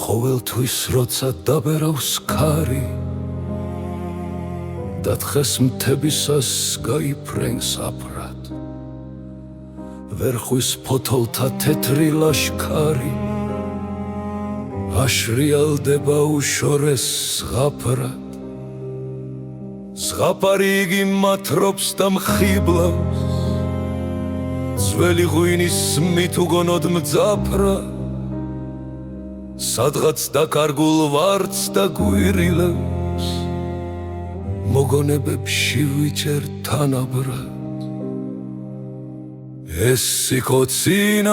ყოველთვის როცა დაბერავს ქარი და თხეს მთებისას გაიფრენს აფრად ვერ ხვის ფოთოლთა თეთრი ლაშქარი აშრიალდება უშორეს ზღაპრად ზღაპარი იგი მათრობს და მხიბლავს ძველი ღვინის მით უგონოდ მძაფრად სადღაც დაკარგულ ვარდს და გვირილებს მოგონებებში ვიჭერ თანაბრად ეს სიკოცინად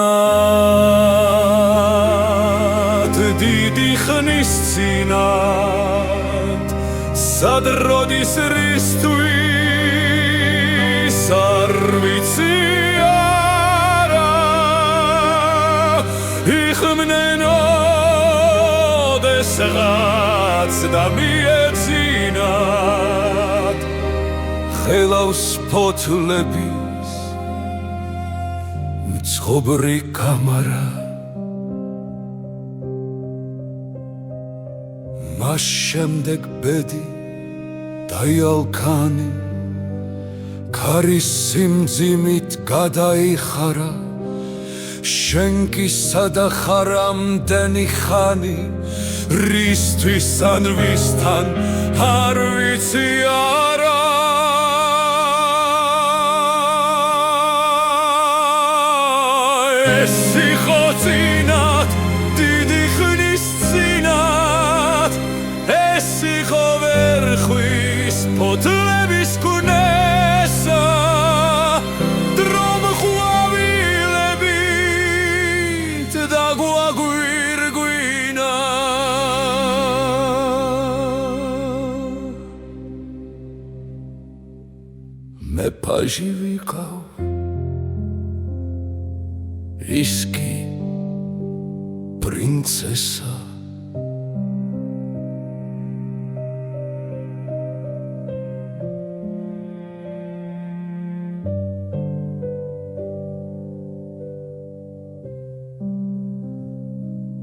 დიდი ხნის წინად სად როდის რისთვის არ ვიცი არა იხმნენო რაღაც და მიეძინათ ხელავს ფოთლების მცხოვრი კამარა მას შემდეგ ბედი დაიალქანი ქარის სიმძიმით გადაიხარა შენ კი სადა ხარ ამდენი ხანი რისთვის ან ვისთან არ ვიცი არა ეს სიხოცინად დიდი ხნის წინად ეს სიხო ვერ ხვის ფოთლების კუნესა დრომ ყვავილებით დაგვაგვირგვინა მე პაჟი ვიყავ ის კი პრინცესა